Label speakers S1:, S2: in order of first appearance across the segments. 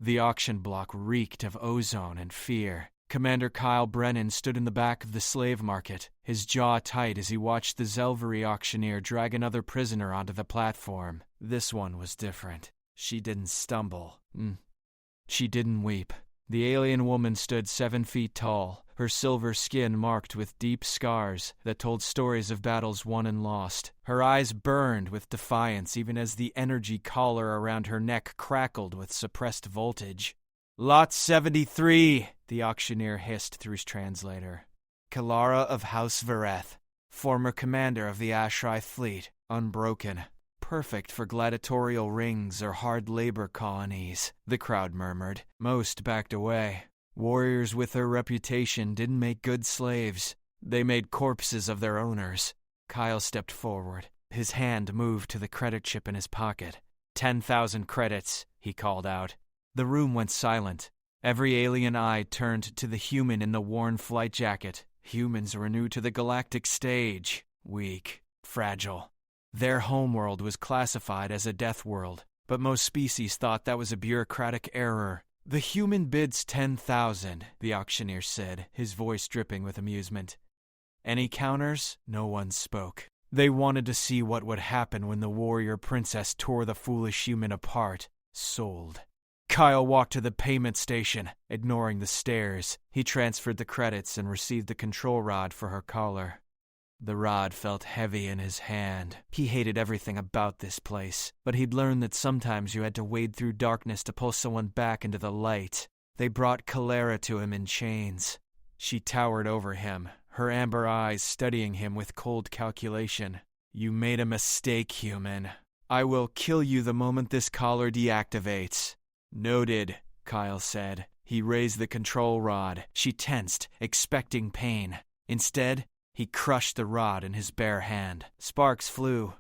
S1: The auction block reeked of ozone and fear. Commander Kyle Brennan stood in the back of the slave market, his jaw tight as he watched the Zelvery auctioneer drag another prisoner onto the platform. This one was different. She didn't stumble. She didn't weep. The alien woman stood 7 feet tall, her silver skin marked with deep scars that told stories of battles won and lost. Her eyes burned with defiance even as the energy collar around her neck crackled with suppressed voltage. "Lot 73, the auctioneer hissed through his translator. "Kalara of House Vareth, former commander of the Ashrai fleet, unbroken. Perfect for gladiatorial rings or hard labor colonies," the crowd murmured. Most backed away. Warriors with her reputation didn't make good slaves. They made corpses of their owners. Kyle stepped forward. His hand moved to the credit chip in his pocket. 10,000 credits, he called out. The room went silent. Every alien eye turned to the human in the worn flight jacket. Humans were new to the galactic stage. Weak. Fragile. Their homeworld was classified as a death world, but most species thought that was a bureaucratic error. "The human bids 10,000, the auctioneer said, his voice dripping with amusement. Any counters? No one spoke. They wanted to see what would happen when the warrior princess tore the foolish human apart. Sold. Kyle walked to the payment station, ignoring the stares. He transferred the credits and received the control rod for her collar. The rod felt heavy in his hand. He hated everything about this place, but he'd learned that sometimes you had to wade through darkness to pull someone back into the light. They brought Kalara to him in chains. She towered over him, her amber eyes studying him with cold calculation. "You made a mistake, human. I will kill you the moment this collar deactivates." "Noted," Kyle said. He raised the control rod. She tensed, expecting pain. Instead, he crushed the rod in his bare hand. Sparks flew.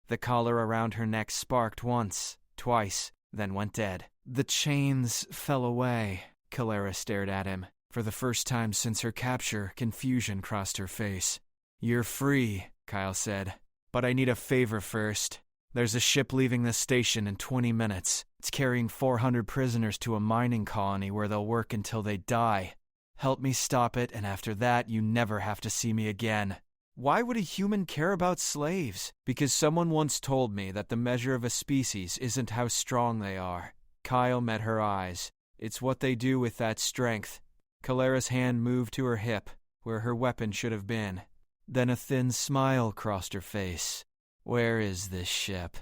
S1: The collar around her neck sparked once, twice, then went dead. The chains fell away. Kalara stared at him. For the first time since her capture, confusion crossed her face. "You're free," Kyle said. "But I need a favor first. There's a ship leaving the station in 20 minutes. It's carrying 400 prisoners to a mining colony where they'll work until they die. Help me stop it, and after that, you never have to see me again." Why would a human care about slaves? Because someone once told me that the measure of a species isn't how strong they are. Kyle met her eyes. It's what they do with that strength. Kalara's hand moved to her hip, where her weapon should have been. Then a thin smile crossed her face. "Where is this ship?"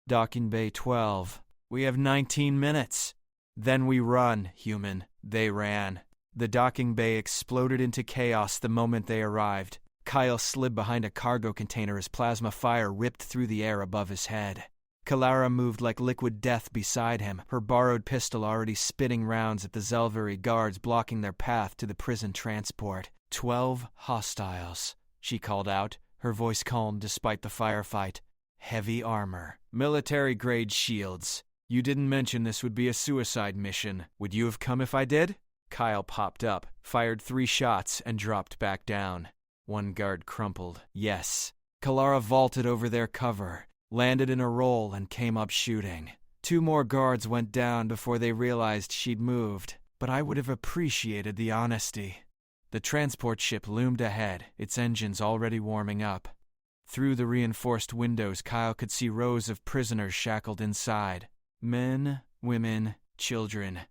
S1: "Docking Bay 12. We have 19 minutes. Then we run, human." They ran. The docking bay exploded into chaos the moment they arrived. Kyle slid behind a cargo container as plasma fire ripped through the air above his head. Kalara moved like liquid death beside him, her borrowed pistol already spitting rounds at the Zelvery guards blocking their path to the prison transport. 12 hostiles, she called out, her voice calm despite the firefight. Heavy armor. Military-grade shields. "You didn't mention this would be a suicide mission. Would you have come if I did?" Kyle popped up, fired 3 shots, and dropped back down. One guard crumpled. Yes. Kalara vaulted over their cover, landed in a roll, and came up shooting. 2 more guards went down before they realized she'd moved, but I would have appreciated the honesty. The transport ship loomed ahead, its engines already warming up. Through the reinforced windows, Kyle could see rows of prisoners shackled inside. Men, women, children.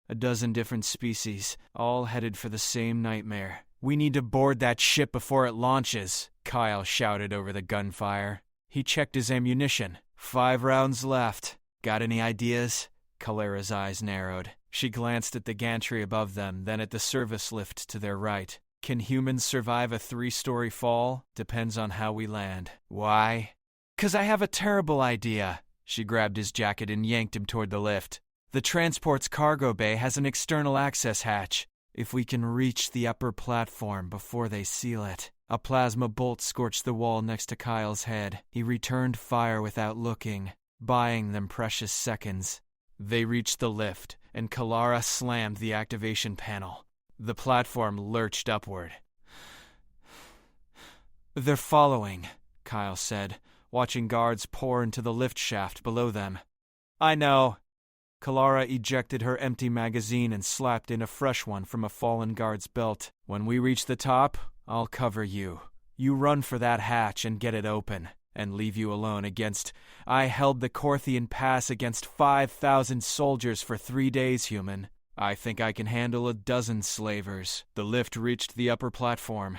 S1: A dozen different species, all headed for the same nightmare. "We need to board that ship before it launches," Kyle shouted over the gunfire. He checked his ammunition. 5 rounds left. "Got any ideas?" Kalara's eyes narrowed. She glanced at the gantry above them, then at the service lift to their right. "Can humans survive a 3-story fall? Depends on how we land." "Why?" "'Cause I have a terrible idea." She grabbed his jacket and yanked him toward the lift. "The transport's cargo bay has an external access hatch. If we can reach the upper platform before they seal it." A plasma bolt scorched the wall next to Kyle's head. He returned fire without looking, buying them precious seconds. They reached the lift, and Kalara slammed the activation panel. The platform lurched upward. "They're following," Kyle said, watching guards pour into the lift shaft below them. "I know." Kalara ejected her empty magazine and slapped in a fresh one from a fallen guard's belt. "When we reach the top, I'll cover you. You run for that hatch and get it open, and leave you alone against... I held the Corthian Pass against 5,000 soldiers for 3 days, human. I think I can handle a dozen slavers." The lift reached the upper platform.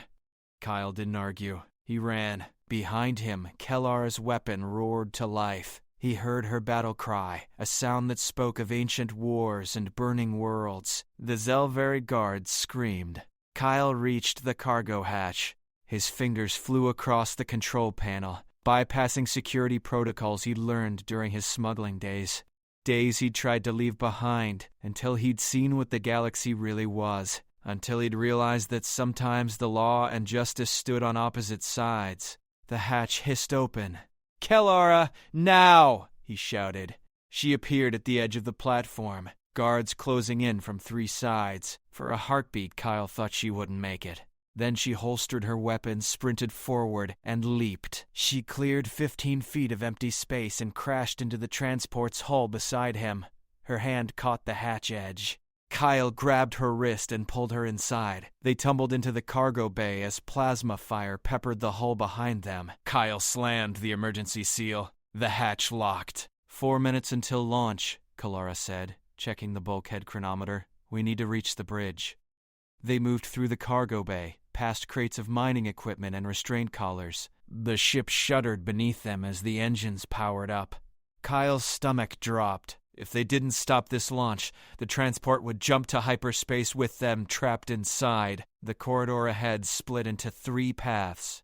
S1: Kyle didn't argue. He ran. Behind him, Kellar's weapon roared to life. He heard her battle cry, a sound that spoke of ancient wars and burning worlds. The Zelvari guards screamed. Kyle reached the cargo hatch. His fingers flew across the control panel, bypassing security protocols he'd learned during his smuggling days. Days he'd tried to leave behind until he'd seen what the galaxy really was, until he'd realized that sometimes the law and justice stood on opposite sides. The hatch hissed open. "Kellara, now!" he shouted. She appeared at the edge of the platform, guards closing in from 3 sides. For a heartbeat, Kyle thought she wouldn't make it. Then she holstered her weapon, sprinted forward, and leaped. She cleared 15 feet of empty space and crashed into the transport's hull beside him. Her hand caught the hatch edge. Kyle grabbed her wrist and pulled her inside. They tumbled into the cargo bay as plasma fire peppered the hull behind them. Kyle slammed the emergency seal. The hatch locked. 4 minutes until launch, Kalara said, checking the bulkhead chronometer. "We need to reach the bridge." They moved through the cargo bay, past crates of mining equipment and restraint collars. The ship shuddered beneath them as the engines powered up. Kyle's stomach dropped. If they didn't stop this launch, the transport would jump to hyperspace with them trapped inside. The corridor ahead split into 3 paths.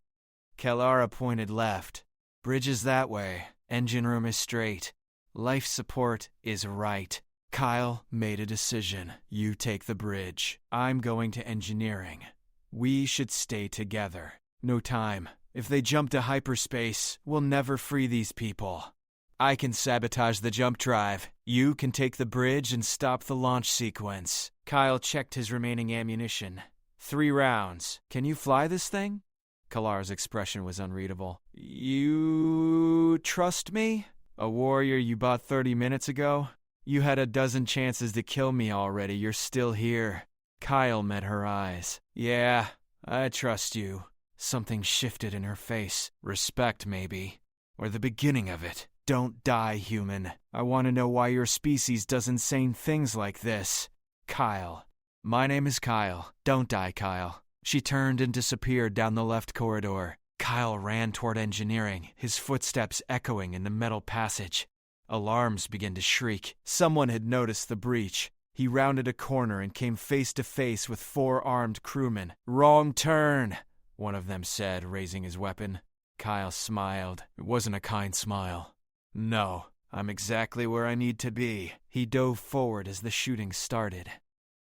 S1: Kellara pointed left. "Bridge is that way. Engine room is straight. Life support is right." Kyle made a decision. "You take the bridge. I'm going to engineering. We should stay together. No time. If they jump to hyperspace, we'll never free these people. I can sabotage the jump drive. You can take the bridge and stop the launch sequence." Kyle checked his remaining ammunition. 3 rounds. "Can you fly this thing?" Kalara's expression was unreadable. "You trust me? A warrior you bought 30 minutes ago? You had a dozen chances to kill me already. You're still here." Kyle met her eyes. "Yeah, I trust you." Something shifted in her face. Respect, maybe. Or the beginning of it. "Don't die, human. I want to know why your species does insane things like this." "Kyle." "My name is Kyle. Don't die, Kyle." She turned and disappeared down the left corridor. Kyle ran toward engineering, his footsteps echoing in the metal passage. Alarms began to shriek. Someone had noticed the breach. He rounded a corner and came face to face with 4 armed crewmen. "Wrong turn," one of them said, raising his weapon. Kyle smiled. It wasn't a kind smile. "No, I'm exactly where I need to be." He dove forward as the shooting started.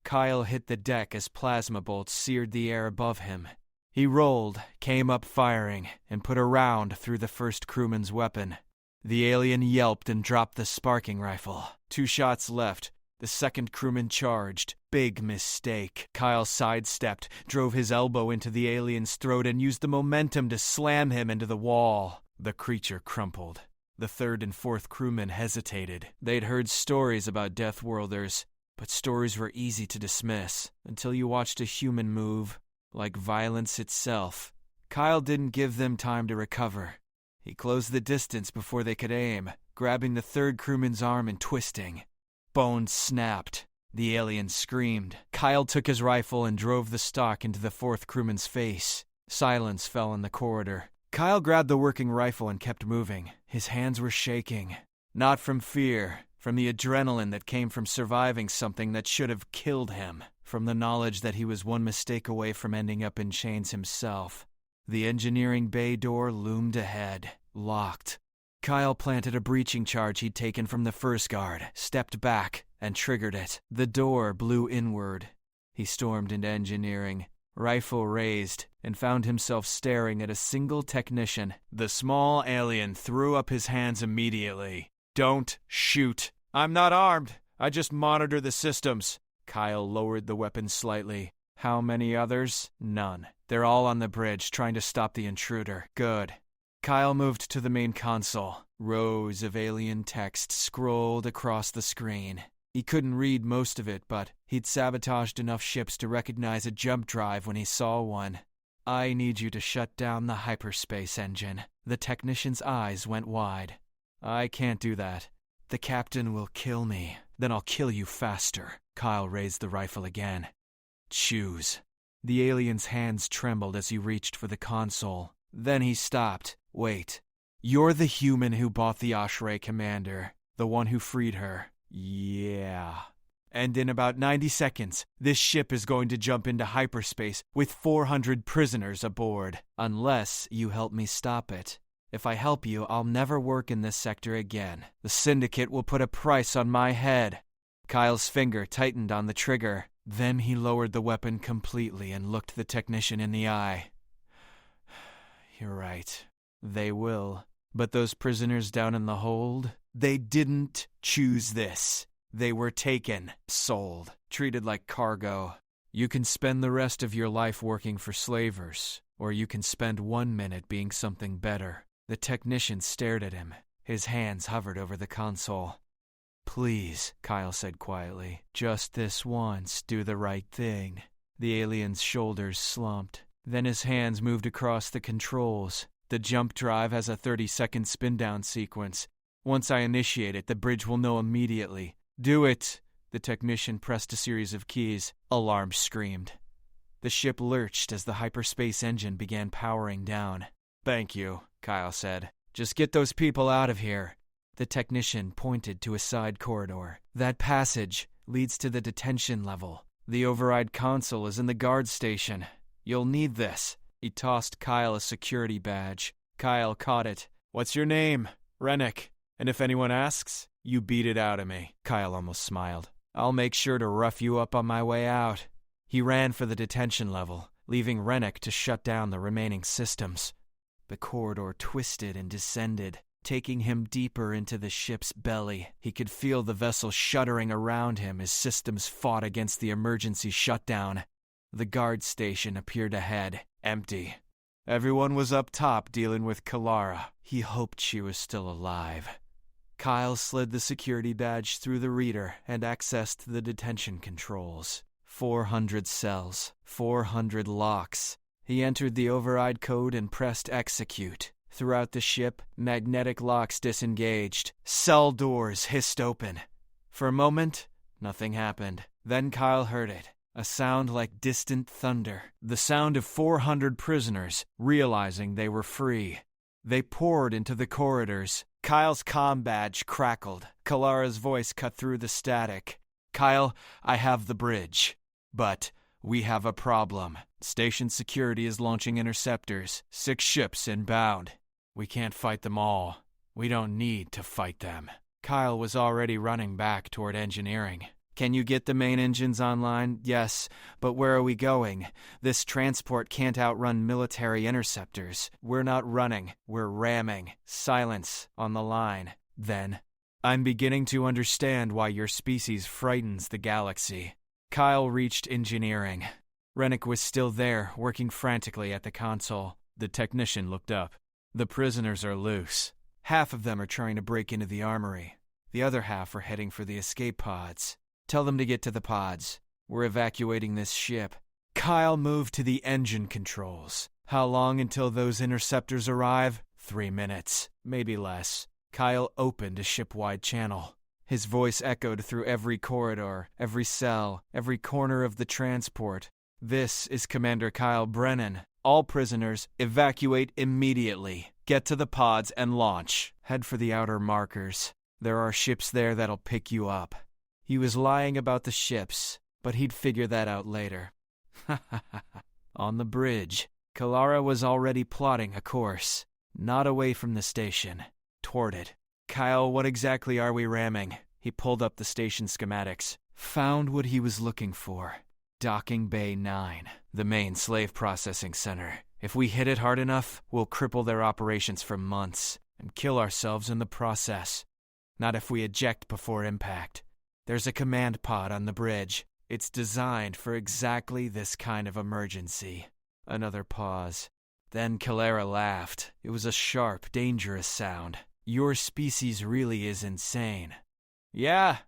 S1: Kyle hit the deck as plasma bolts seared the air above him. He rolled, came up firing, and put a round through the first crewman's weapon. The alien yelped and dropped the sparking rifle. 2 shots left. The second crewman charged. Big mistake. Kyle sidestepped, drove his elbow into the alien's throat, and used the momentum to slam him into the wall. The creature crumpled. The 3rd and 4th crewmen hesitated. They'd heard stories about Deathworlders, but stories were easy to dismiss until you watched a human move, like violence itself. Kyle didn't give them time to recover. He closed the distance before they could aim, grabbing the 3rd crewman's arm and twisting. Bones snapped. The alien screamed. Kyle took his rifle and drove the stock into the 4th crewman's face. Silence fell in the corridor. Kyle grabbed the working rifle and kept moving. His hands were shaking. Not from fear, from the adrenaline that came from surviving something that should have killed him, from the knowledge that he was one mistake away from ending up in chains himself. The engineering bay door loomed ahead, locked. Kyle planted a breaching charge he'd taken from the first guard, stepped back, and triggered it. The door blew inward. He stormed into engineering, rifle raised, and found himself staring at a single technician. The small alien threw up his hands immediately. "Don't shoot. I'm not armed. I just monitor the systems." Kyle lowered the weapon slightly. "How many others?" "None. They're all on the bridge trying to stop the intruder." "Good." Kyle moved to the main console. Rows of alien text scrolled across the screen. He couldn't read most of it, but he'd sabotaged enough ships to recognize a jump drive when he saw one. I need you to shut down the hyperspace engine. The technician's eyes went wide. I can't do that. The captain will kill me. Then I'll kill you faster. Kyle raised the rifle again. Choose. The alien's hands trembled as he reached for the console. Then he stopped. Wait. You're the human who bought the Ashray commander. The one who freed her. Yeah. And in about 90 seconds, this ship is going to jump into hyperspace with 400 prisoners aboard. Unless you help me stop it. If I help you, I'll never work in this sector again. The Syndicate will put a price on my head. Kyle's finger tightened on the trigger. Then he lowered the weapon completely and looked the technician in the eye. You're right. They will. But those prisoners down in the hold, they didn't choose this. They were taken, sold, treated like cargo. You can spend the rest of your life working for slavers, or you can spend 1 minute being something better. The technician stared at him. His hands hovered over the console. Please, Kyle said quietly, just this once, do the right thing. The alien's shoulders slumped. Then his hands moved across the controls. The jump drive has a 30-second spin-down sequence. Once I initiate it, the bridge will know immediately. Do it! The technician pressed a series of keys. Alarm screamed. The ship lurched as the hyperspace engine began powering down. Thank you, Kyle said. Just get those people out of here. The technician pointed to a side corridor. That passage leads to the detention level. The override console is in the guard station. You'll need this. He tossed Kyle a security badge. Kyle caught it. What's your name? Rennick. And if anyone asks, you beat it out of me. Kyle almost smiled. I'll make sure to rough you up on my way out. He ran for the detention level, leaving Rennick to shut down the remaining systems. The corridor twisted and descended, taking him deeper into the ship's belly. He could feel the vessel shuddering around him as systems fought against the emergency shutdown. The guard station appeared ahead, empty. Everyone was up top dealing with Kalara. He hoped she was still alive. Kyle slid the security badge through the reader and accessed the detention controls. 400 cells, 400 locks. He entered the override code and pressed execute. Throughout the ship, magnetic locks disengaged. Cell doors hissed open. For a moment, nothing happened. Then Kyle heard it. A sound like distant thunder. The sound of 400 prisoners, realizing they were free. They poured into the corridors. Kyle's comm badge crackled. Kalara's voice cut through the static. Kyle, I have the bridge. But we have a problem. Station security is launching interceptors. 6 ships inbound. We can't fight them all. We don't need to fight them. Kyle was already running back toward engineering. Can you get the main engines online? Yes, but where are we going? This transport can't outrun military interceptors. We're not running, we're ramming. Silence on the line. Then, I'm beginning to understand why your species frightens the galaxy. Kyle reached engineering. Rennick was still there, working frantically at the console. The technician looked up. The prisoners are loose. Half of them are trying to break into the armory. The other half are heading for the escape pods. Tell them to get to the pods. We're evacuating this ship. Kyle moved to the engine controls. How long until those interceptors arrive? 3 minutes, maybe less. Kyle opened a ship-wide channel. His voice echoed through every corridor, every cell, every corner of the transport. This is Commander Kyle Brennan. All prisoners, evacuate immediately. Get to the pods and launch. Head for the outer markers. There are ships there that'll pick you up. He was lying about the ships, but he'd figure that out later. On the bridge, Kalara was already plotting a course. Not away from the station. Toward it. Kyle, what exactly are we ramming? He pulled up the station schematics. Found what he was looking for. Docking Bay 9, the main slave processing center. If we hit it hard enough, we'll cripple their operations for months and kill ourselves in the process. Not if we eject before impact. There's a command pod on the bridge. It's designed for exactly this kind of emergency. Another pause. Then Kalara laughed. It was a sharp, dangerous sound. Your species really is insane. Yeah,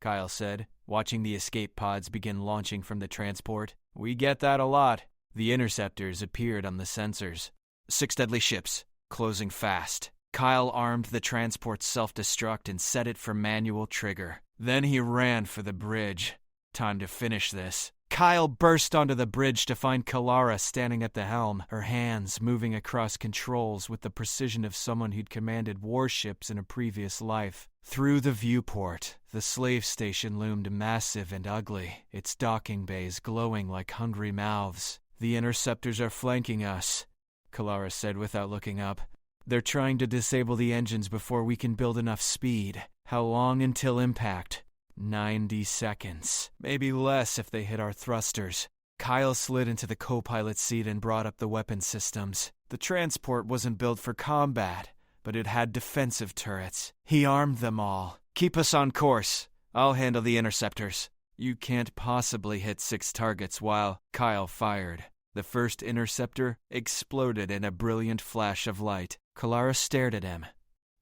S1: Kyle said, watching the escape pods begin launching from the transport. We get that a lot. The interceptors appeared on the sensors. 6 deadly ships, closing fast. Kyle armed the transport's self-destruct and set it for manual trigger. Then he ran for the bridge. Time to finish this. Kyle burst onto the bridge to find Kalara standing at the helm, her hands moving across controls with the precision of someone who'd commanded warships in a previous life. Through the viewport, the slave station loomed massive and ugly, its docking bays glowing like hungry mouths. The interceptors are flanking us, Kalara said without looking up. They're trying to disable the engines before we can build enough speed. How long until impact? 90 seconds. Maybe less if they hit our thrusters. Kyle slid into the co-pilot seat and brought up the weapon systems. The transport wasn't built for combat, but it had defensive turrets. He armed them all. Keep us on course. I'll handle the interceptors. You can't possibly hit 6 targets while Kyle fired. The first interceptor exploded in a brilliant flash of light. Kalara stared at him.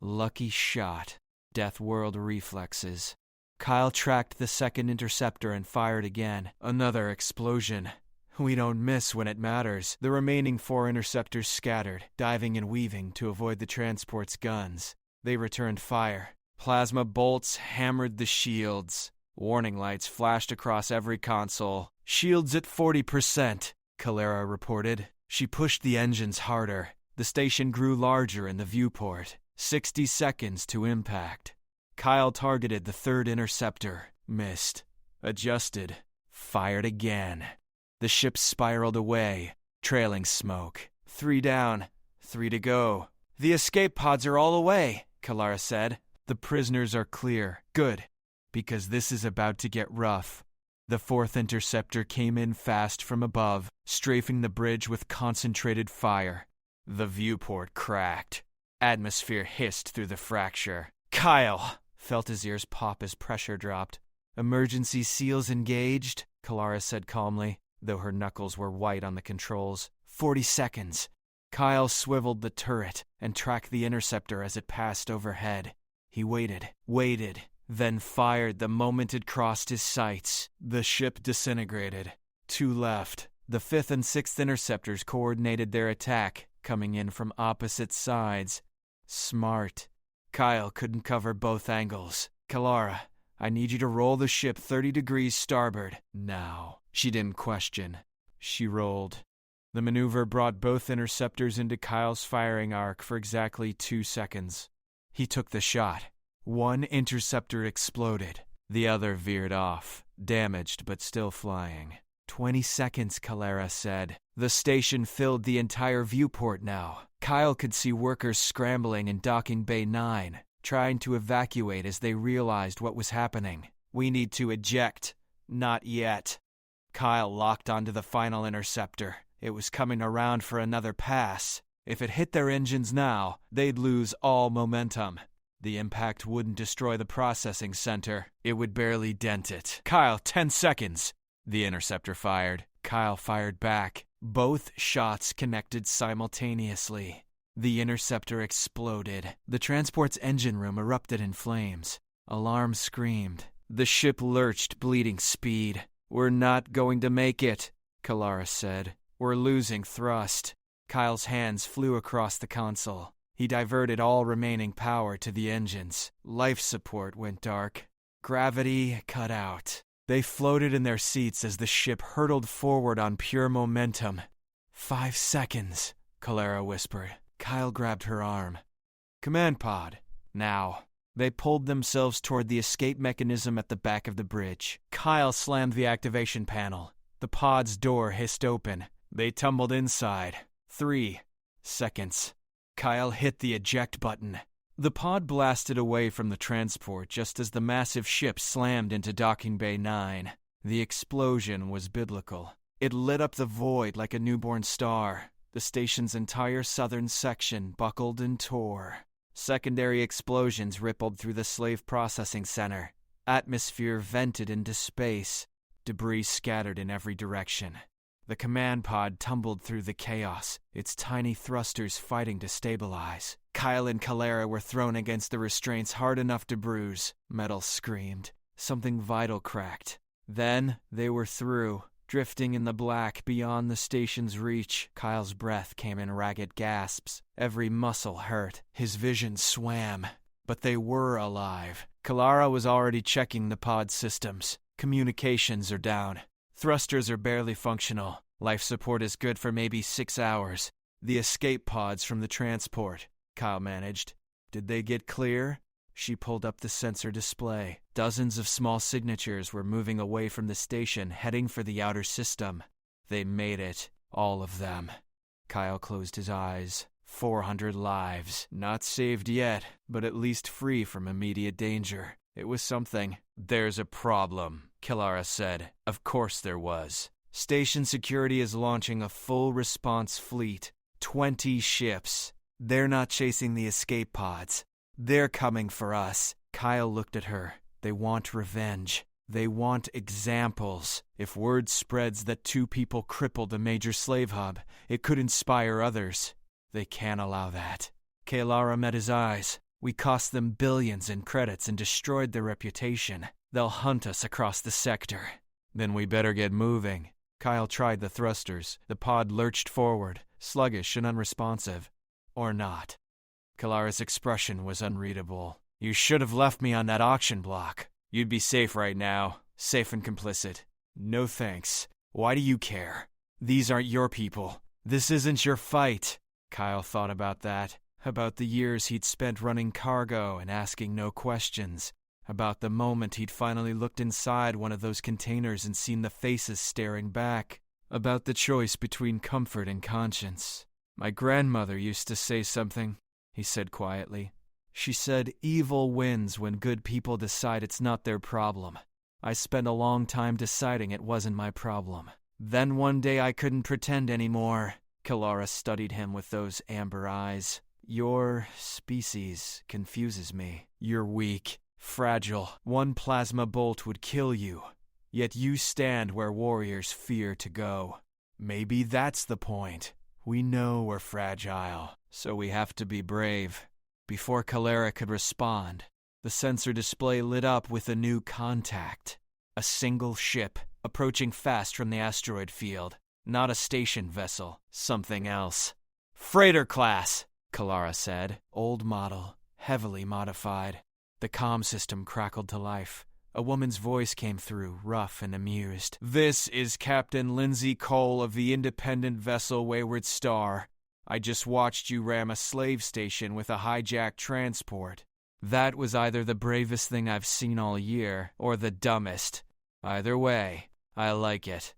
S1: Lucky shot. Death World reflexes. Kyle tracked the second interceptor and fired again. Another explosion. We don't miss when it matters. The remaining 4 interceptors scattered, diving and weaving to avoid the transport's guns. They returned fire. Plasma bolts hammered the shields. Warning lights flashed across every console. Shields at 40%, Kalara reported. She pushed the engines harder. The station grew larger in the viewport. 60 seconds to impact. Kyle targeted the third interceptor. Missed. Adjusted. Fired again. The ship spiraled away, trailing smoke. 3 down. 3 to go. The escape pods are all away, Kalara said. The prisoners are clear. Good. Because this is about to get rough. The 4th interceptor came in fast from above, strafing the bridge with concentrated fire. The viewport cracked. Atmosphere hissed through the fracture. Kyle felt his ears pop as pressure dropped. Emergency seals engaged, Kalara said calmly, though her knuckles were white on the controls. 40 seconds. Kyle swiveled the turret and tracked the interceptor as it passed overhead. He waited, then fired the moment it crossed his sights. The ship disintegrated. 2 left. The 5th and 6th interceptors coordinated their attack, coming in from opposite sides. Smart. Kyle couldn't cover both angles. Kalara, I need you to roll the ship 30 degrees starboard. Now. She didn't question. She rolled. The maneuver brought both interceptors into Kyle's firing arc for exactly 2 seconds. He took the shot. 1 interceptor exploded. The other veered off, damaged but still flying. 20 seconds, Kalara said. The station filled the entire viewport now. Kyle could see workers scrambling in docking bay 9, trying to evacuate as they realized what was happening. We need to eject. Not yet. Kyle locked onto the final interceptor. It was coming around for another pass. If it hit their engines now, they'd lose all momentum. The impact wouldn't destroy the processing center. It would barely dent it. Kyle, 10 seconds. The interceptor fired. Kyle fired back. Both shots connected simultaneously. The interceptor exploded. The transport's engine room erupted in flames. Alarm screamed. The ship lurched, bleeding speed. We're not going to make it, Kalara said. We're losing thrust. Kyle's hands flew across the console. He diverted all remaining power to the engines. Life support went dark. Gravity cut out. They floated in their seats as the ship hurtled forward on pure momentum. 5 seconds, Kalara whispered. Kyle grabbed her arm. Command pod. Now. They pulled themselves toward the escape mechanism at the back of the bridge. Kyle slammed the activation panel. The pod's door hissed open. They tumbled inside. 3 seconds. Kyle hit the eject button. The pod blasted away from the transport just as the massive ship slammed into docking bay 9. The explosion was biblical. It lit up the void like a newborn star. The station's entire southern section buckled and tore. Secondary explosions rippled through the slave processing center. Atmosphere vented into space. Debris scattered in every direction. The command pod tumbled through the chaos, its tiny thrusters fighting to stabilize. Kyle and Calera were thrown against the restraints hard enough to bruise. Metal screamed. Something vital cracked. Then they were through, drifting in the black beyond the station's reach. Kyle's breath came in ragged gasps. Every muscle hurt. His vision swam. But they were alive. Kalara was already checking the pod systems. Communications are down. Thrusters are barely functional. Life support is good for maybe 6 hours. The escape pods from the transport, Kyle managed. Did they get clear? She pulled up the sensor display. Dozens of small signatures were moving away from the station, heading for the outer system. They made it. All of them. Kyle closed his eyes. 400 lives. Not saved yet, but at least free from immediate danger. It was something. There's a problem, Kilara said. Of course there was. Station security is launching a full response fleet. 20 ships. They're not chasing the escape pods. They're coming for us. Kyle looked at her. They want revenge. They want examples. If word spreads that 2 people crippled a major slave hub, it could inspire others. They can't allow that. Kalara met his eyes. We cost them billions in credits and destroyed their reputation. They'll hunt us across the sector. Then we better get moving. Kyle tried the thrusters. The pod lurched forward, sluggish and unresponsive. Or not. Kalara's expression was unreadable. You should have left me on that auction block. You'd be safe right now. Safe and complicit. No thanks. Why do you care? These aren't your people. This isn't your fight. Kyle thought about that. About the years he'd spent running cargo and asking no questions. About the moment he'd finally looked inside one of those containers and seen the faces staring back. About the choice between comfort and conscience. My grandmother used to say something, he said quietly. She said evil wins when good people decide it's not their problem. I spent a long time deciding it wasn't my problem. Then one day I couldn't pretend anymore. Kalara studied him with those amber eyes. Your species confuses me. You're weak, fragile. One plasma bolt would kill you. Yet you stand where warriors fear to go. Maybe that's the point. We know we're fragile, so we have to be brave. Before Kalara could respond, the sensor display lit up with a new contact. A single ship, approaching fast from the asteroid field. Not a station vessel, something else. Freighter class, Kalara said. Old model, heavily modified. The comm system crackled to life. A woman's voice came through, rough and amused. This is Captain Lindsay Cole of the independent vessel Wayward Star. I just watched you ram a slave station with a hijacked transport. That was either the bravest thing I've seen all year, or the dumbest. Either way, I like it.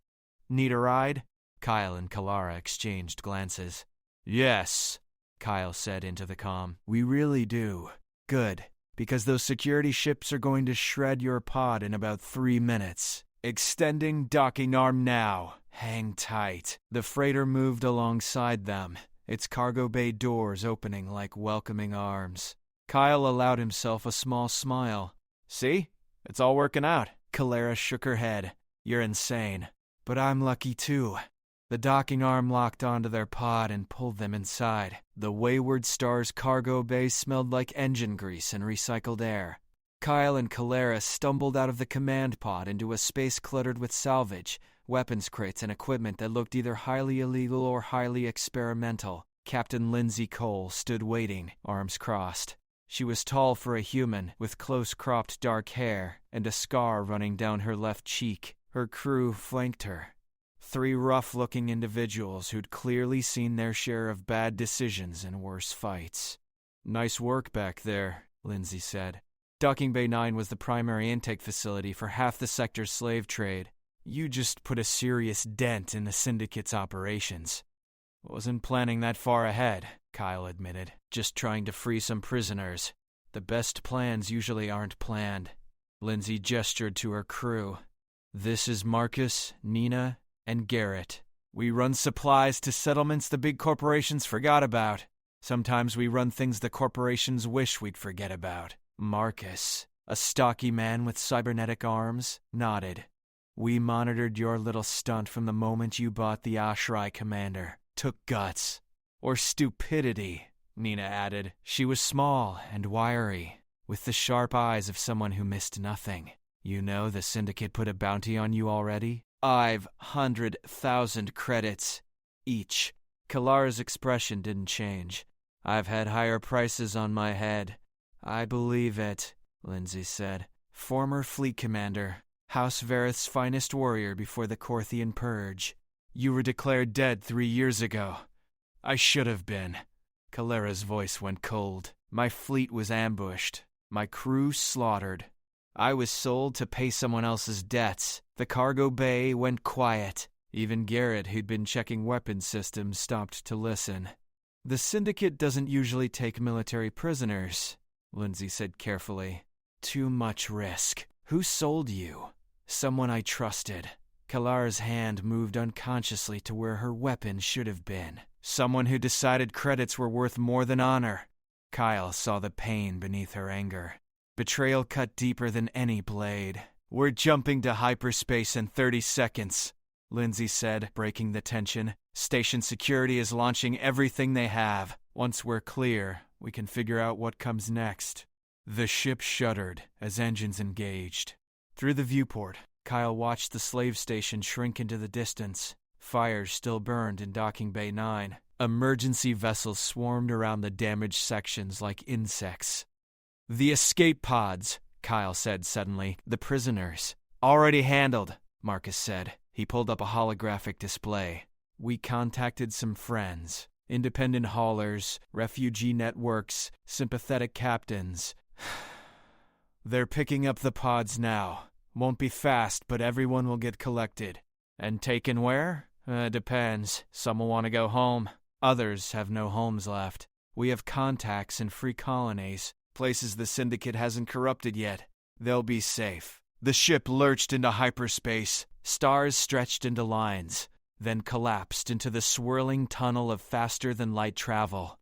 S1: Need a ride? Kyle and Kalara exchanged glances. Yes, Kyle said into the comm. We really do. Good, because those security ships are going to shred your pod in about 3 minutes. Extending docking arm now. Hang tight. The freighter moved alongside them, its cargo bay doors opening like welcoming arms. Kyle allowed himself a small smile. See? It's all working out. Kalara shook her head. You're insane. But I'm lucky too. The docking arm locked onto their pod and pulled them inside. The Wayward Star's cargo bay smelled like engine grease and recycled air. Kyle and Kalara stumbled out of the command pod into a space cluttered with salvage, weapons crates and equipment that looked either highly illegal or highly experimental. Captain Lindsay Cole stood waiting, arms crossed. She was tall for a human, with close-cropped dark hair and a scar running down her left cheek. Her crew flanked her. 3 rough-looking individuals who'd clearly seen their share of bad decisions and worse fights. Nice work back there, Lindsay said. Docking Bay 9 was the primary intake facility for half the sector's slave trade. You just put a serious dent in the Syndicate's operations. Wasn't planning that far ahead, Kyle admitted. Just trying to free some prisoners. The best plans usually aren't planned. Lindsay gestured to her crew. This is Marcus, Nina, and Garrett. We run supplies to settlements the big corporations forgot about. Sometimes we run things the corporations wish we'd forget about. Marcus, a stocky man with cybernetic arms, nodded. We monitored your little stunt from the moment you bought the HFY commander. Took guts. Or stupidity, Nina added. She was small and wiry, with the sharp eyes of someone who missed nothing. You know the Syndicate put a bounty on you already? 500,000 credits each. Kalara's expression didn't change. I've had higher prices on my head. I believe it, Lindsay said. Former fleet commander, House Vareth's finest warrior before the Korthian Purge. You were declared dead 3 years ago. I should have been. Kalara's voice went cold. My fleet was ambushed. My crew slaughtered. I was sold to pay someone else's debts. The cargo bay went quiet. Even Garrett, who'd been checking weapons systems, stopped to listen. The Syndicate doesn't usually take military prisoners, Lindsay said carefully. Too much risk. Who sold you? Someone I trusted. Kalara's hand moved unconsciously to where her weapon should have been. Someone who decided credits were worth more than honor. Kyle saw the pain beneath her anger. Betrayal cut deeper than any blade. We're jumping to hyperspace in 30 seconds, Lindsay said, breaking the tension. Station security is launching everything they have. Once we're clear, we can figure out what comes next. The ship shuddered as engines engaged. Through the viewport, Kyle watched the slave station shrink into the distance. Fires still burned in Docking Bay 9. Emergency vessels swarmed around the damaged sections like insects. The escape pods, Kyle said suddenly. The prisoners. Already handled, Marcus said. He pulled up a holographic display. We contacted some friends. Independent haulers, refugee networks, sympathetic captains. They're picking up the pods now. Won't be fast, but everyone will get collected. And taken where? Depends. Some will want to go home. Others have no homes left. We have contacts in free colonies, places the Syndicate hasn't corrupted yet. They'll be safe. The ship lurched into hyperspace. Stars stretched into lines, then collapsed into the swirling tunnel of faster-than-light travel.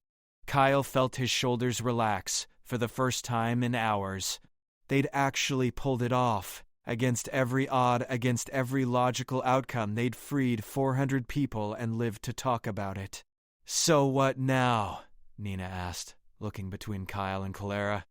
S1: Kyle felt his shoulders relax for the first time in hours. They'd actually pulled it off. Against every odd, against every logical outcome, they'd freed 400 people and lived to talk about it. So what now? Nina asked, looking between Kyle and Kalara.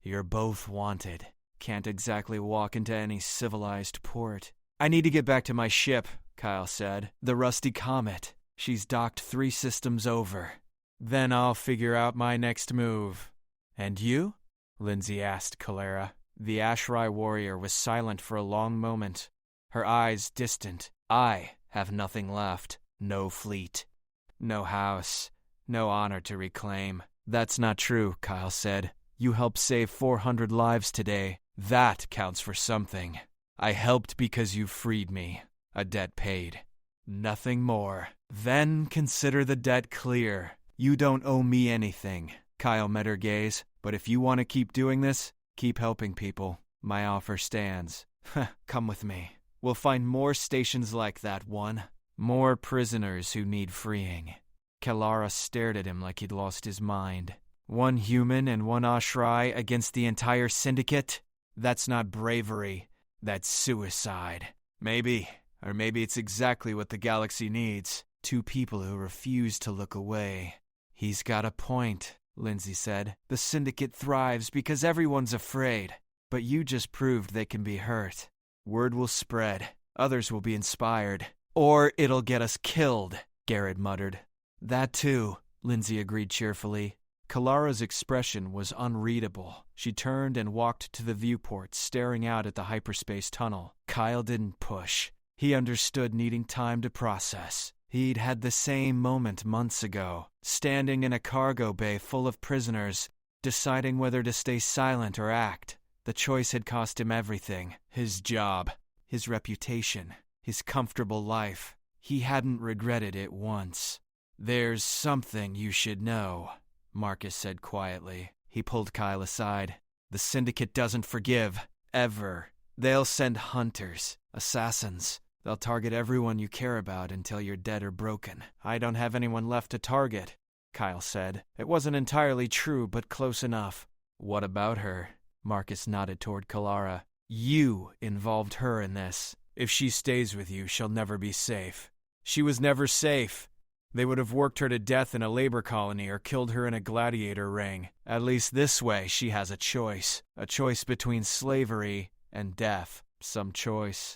S1: You're both wanted. Can't exactly walk into any civilized port. I need to get back to my ship, Kyle said. The Rusty Comet. She's docked 3 systems over. Then I'll figure out my next move. And you? Lindsay asked Kalara. The HFY warrior was silent for a long moment, her eyes distant. I have nothing left. No fleet. No house. No honor to reclaim. That's not true, Kyle said. You helped save 400 lives today. That counts for something. I helped because you freed me. A debt paid. Nothing more. Then consider the debt clear. You don't owe me anything. Kyle met her gaze. But if you want to keep doing this, keep helping people. My offer stands. Come with me. We'll find more stations like that one. More prisoners who need freeing. Kalara stared at him like he'd lost his mind. 1 human and 1 HFY against the entire Syndicate? That's not bravery. That's suicide. Maybe. Or maybe it's exactly what the galaxy needs. 2 people who refuse to look away. He's got a point, Lindsay said. The Syndicate thrives because everyone's afraid. But you just proved they can be hurt. Word will spread. Others will be inspired. Or it'll get us killed, Garrett muttered. That too, Lindsay agreed cheerfully. Kalara's expression was unreadable. She turned and walked to the viewport, staring out at the hyperspace tunnel. Kyle didn't push. He understood needing time to process. He'd had the same moment months ago, standing in a cargo bay full of prisoners, deciding whether to stay silent or act. The choice had cost him everything. His job, his reputation, his comfortable life. He hadn't regretted it once. There's something you should know, Marcus said quietly. He pulled Kyle aside. The Syndicate doesn't forgive. Ever. They'll send hunters, assassins. They'll target everyone you care about until you're dead or broken. I don't have anyone left to target, Kyle said. It wasn't entirely true, but close enough. What about her? Marcus nodded toward Kalara. You involved her in this. If she stays with you, she'll never be safe. She was never safe. They would have worked her to death in a labor colony or killed her in a gladiator ring. At least this way, she has a choice. A choice between slavery and death. Some choice.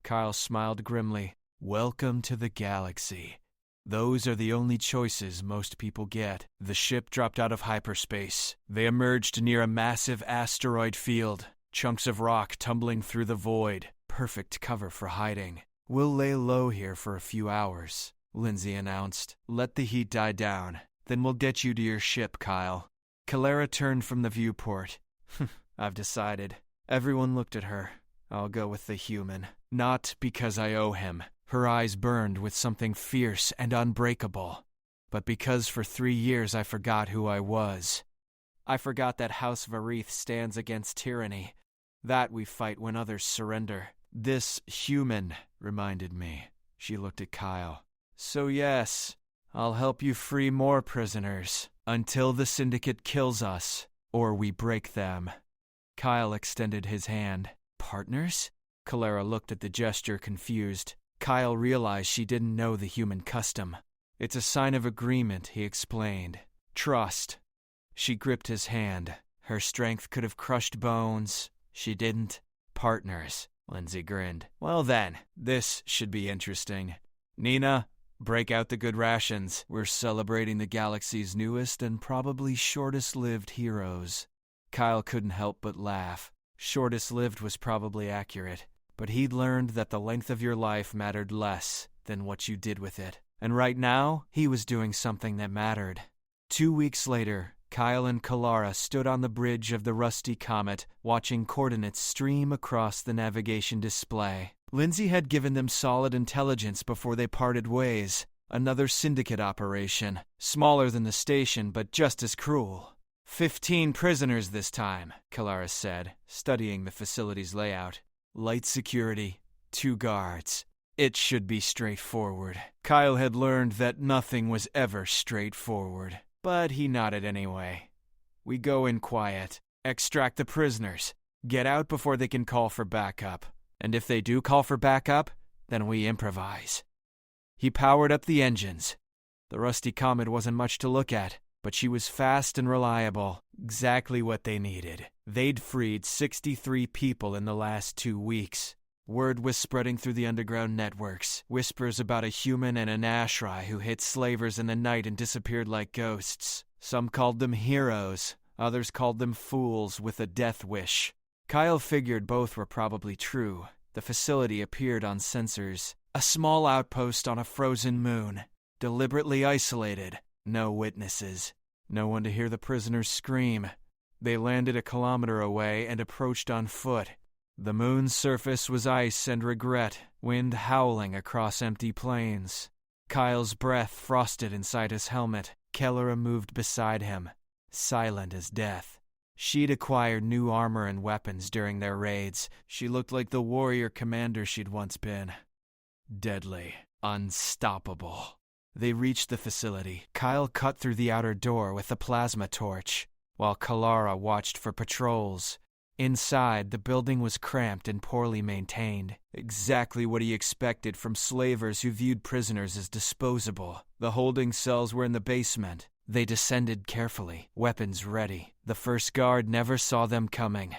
S1: Kyle smiled grimly. Welcome to the galaxy. Those are the only choices most people get. The ship dropped out of hyperspace. They emerged near a massive asteroid field. Chunks of rock tumbling through the void. Perfect cover for hiding. We'll lay low here for a few hours, Lindsay announced. Let the heat die down. Then we'll get you to your ship, Kyle. Kalara turned from the viewport. I've decided. Everyone looked at her. I'll go with the human. Not because I owe him. Her eyes burned with something fierce and unbreakable. But because for 3 years I forgot who I was. I forgot that House Varith stands against tyranny. That we fight when others surrender. This human reminded me. She looked at Kyle. So yes, I'll help you free more prisoners. Until the Syndicate kills us, or we break them. Kyle extended his hand. Partners? Kalara looked at the gesture, confused. Kyle realized she didn't know the human custom. It's a sign of agreement, he explained. Trust. She gripped his hand. Her strength could have crushed bones. She didn't. Partners. Lindsay grinned. Well then, this should be interesting. Nina, break out the good rations. We're celebrating the galaxy's newest and probably shortest-lived heroes. Kyle couldn't help but laugh. Shortest-lived was probably accurate, but he'd learned that the length of your life mattered less than what you did with it. And right now, he was doing something that mattered. 2 weeks later, Kyle and Kalara stood on the bridge of the rusty comet, watching coordinates stream across the navigation display. Lindsay had given them solid intelligence before they parted ways. Another Syndicate operation, smaller than the station, but just as cruel. 15 prisoners this time, Kalara said, studying the facility's layout. Light security, 2 guards. It should be straightforward. Kyle had learned that nothing was ever straightforward. But he nodded anyway. We go in quiet, extract the prisoners, get out before they can call for backup. And if they do call for backup, then we improvise. He powered up the engines. The rusty comet wasn't much to look at, but she was fast and reliable, exactly what they needed. They'd freed 63 people in the last 2 weeks. Word was spreading through the underground networks, whispers about a human and an Ashrai who hit slavers in the night and disappeared like ghosts. Some called them heroes, others called them fools with a death wish. Kyle figured both were probably true. The facility appeared on sensors. A small outpost on a frozen moon, deliberately isolated. No witnesses. No one to hear the prisoners scream. They landed a kilometer away and approached on foot. The moon's surface was ice and regret, wind howling across empty plains. Kyle's breath frosted inside his helmet. Kellara moved beside him, silent as death. She'd acquired new armor and weapons during their raids. She looked like the warrior commander she'd once been. Deadly. Unstoppable. They reached the facility. Kyle cut through the outer door with a plasma torch, while Kalara watched for patrols. Inside, the building was cramped and poorly maintained. Exactly what he expected from slavers who viewed prisoners as disposable. The holding cells were in the basement. They descended carefully, weapons ready. The first guard never saw them coming.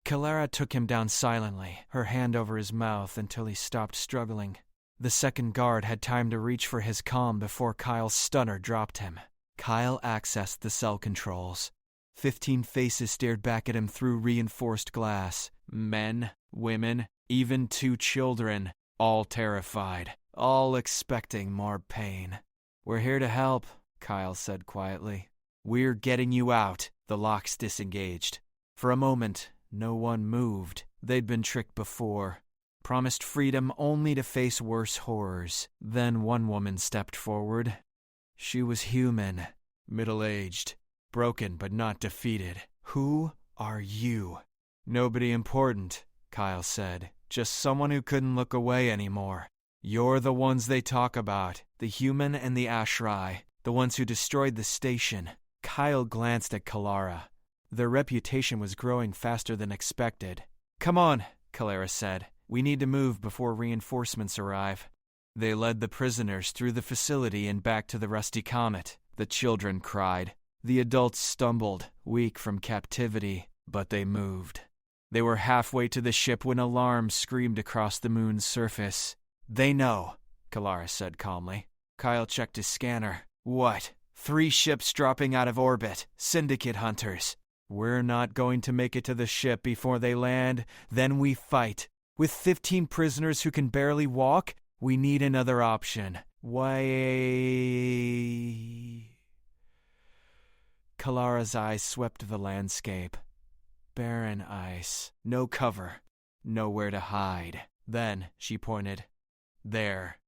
S1: Kalara took him down silently, her hand over his mouth until he stopped struggling. The second guard had time to reach for his comm before Kyle's stunner dropped him. Kyle accessed the cell controls. 15 faces stared back at him through reinforced glass. Men, women, even 2 children, all terrified, all expecting more pain. We're here to help, Kyle said quietly. We're getting you out. The locks disengaged. For a moment, no one moved. They'd been tricked before. Promised freedom only to face worse horrors. Then one woman stepped forward. She was human, middle-aged. Broken but not defeated. Who are you? Nobody important, Kyle said. Just someone who couldn't look away anymore. You're the ones they talk about. The human and the Ashrai. The ones who destroyed the station. Kyle glanced at Kalara. Their reputation was growing faster than expected. Come on, Kalara said. We need to move before reinforcements arrive. They led the prisoners through the facility and back to the rusty comet. The children cried. The adults stumbled, weak from captivity, but they moved. They were halfway to the ship when alarms screamed across the moon's surface. They know, Kalara said calmly. Kyle checked his scanner. What? 3 ships dropping out of orbit. Syndicate hunters. We're not going to make it to the ship before they land. Then we fight. With 15 prisoners who can barely walk, we need another option. Why? Kalara's eyes swept the landscape. Barren ice. No cover. Nowhere to hide. Then she pointed. There.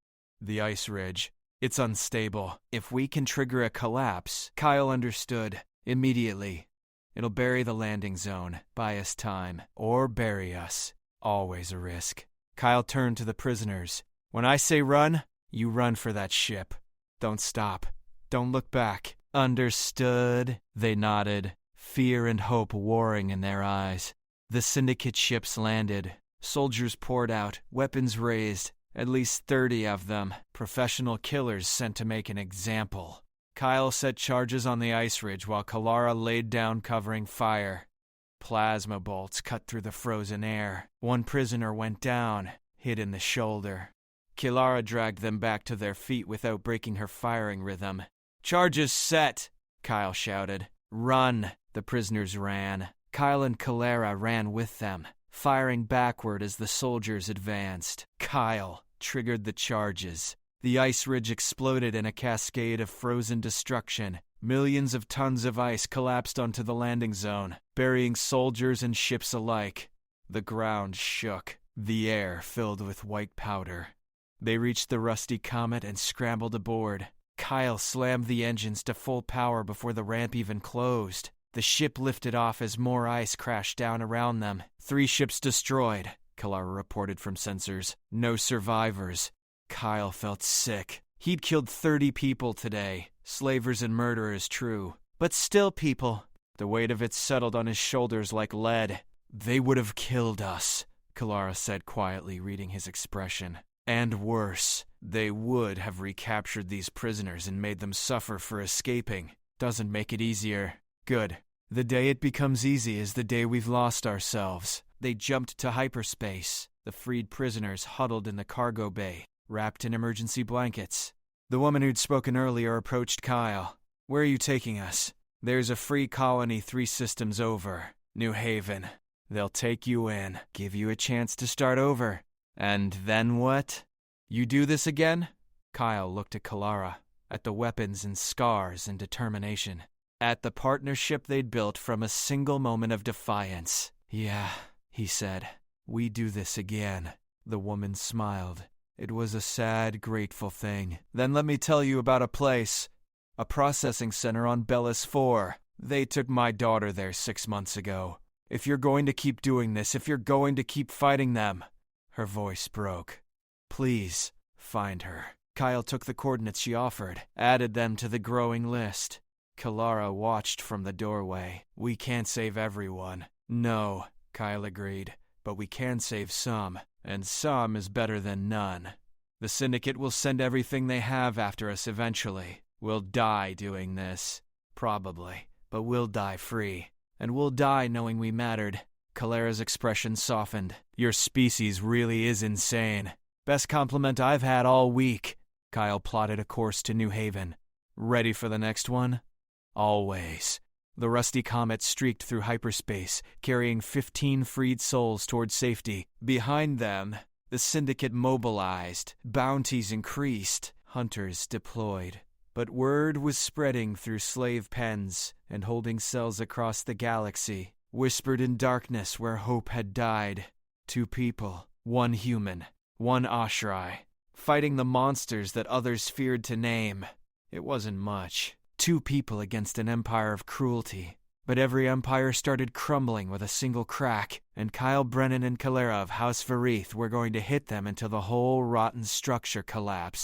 S1: The ice ridge. It's unstable. If we can trigger a collapse, Kyle understood. Immediately. It'll bury the landing zone, buy us time, or bury us. Always a risk. Kyle turned to the prisoners. When I say run, you run for that ship. Don't stop. Don't look back. Understood? They nodded, fear and hope warring in their eyes. The syndicate ships landed. Soldiers poured out, weapons raised. At least 30 of them, professional killers sent to make an example. Kyle set charges on the ice ridge while Kalara laid down covering fire. Plasma bolts cut through the frozen air. One prisoner went down, hit in the shoulder. Kalara dragged them back to their feet without breaking her firing rhythm. Charges set, Kyle shouted. Run! The prisoners ran. Kyle and Kalara ran with them, firing backward as the soldiers advanced. Kyle triggered the charges. The ice ridge exploded in a cascade of frozen destruction. Millions of tons of ice collapsed onto the landing zone, burying soldiers and ships alike. The ground shook, the air filled with white powder. They reached the rusty comet and scrambled aboard. Kyle slammed the engines to full power before the ramp even closed. The ship lifted off as more ice crashed down around them. 3 ships destroyed, Kalara reported from sensors. No survivors. Kyle felt sick. He'd killed 30 people today. Slavers and murderers, true. But still people. The weight of it settled on his shoulders like lead. They would have killed us, Kalara said quietly, reading his expression. And worse, they would have recaptured these prisoners and made them suffer for escaping. Doesn't make it easier. Good. The day it becomes easy is the day we've lost ourselves. They jumped to hyperspace. The freed prisoners huddled in the cargo bay, wrapped in emergency blankets. The woman who'd spoken earlier approached Kyle. Where are you taking us? There's a free colony 3 systems over. New Haven. They'll take you in, give you a chance to start over. And then what? You do this again? Kyle looked at Kalara, at the weapons and scars and determination. At the partnership they'd built from a single moment of defiance. Yeah, he said. We do this again. The woman smiled. It was a sad, grateful thing. Then let me tell you about a place. A processing center on Bellis 4. They took my daughter there 6 months ago. If you're going to keep doing this, if you're going to keep fighting them. Her voice broke. Please, find her. Kyle took the coordinates she offered, added them to the growing list. Kalara watched from the doorway. We can't save everyone. No, Kyle agreed, but we can save some, and some is better than none. The Syndicate will send everything they have after us eventually. We'll die doing this. Probably, but we'll die free. And we'll die knowing we mattered. Kalara's expression softened. Your species really is insane. Best compliment I've had all week. Kyle plotted a course to New Haven. Ready for the next one? Always. The rusty comet streaked through hyperspace, carrying 15 freed souls toward safety. Behind them, the Syndicate mobilized. Bounties increased. Hunters deployed. But word was spreading through slave pens and holding cells across the galaxy, whispered in darkness where hope had died. 2 people, 1 human, 1 Ashrai, fighting the monsters that others feared to name. It wasn't much. 2 people against an empire of cruelty. But every empire started crumbling with a single crack, and Kyle Brennan and Kalara of House Varith were going to hit them until the whole rotten structure collapsed.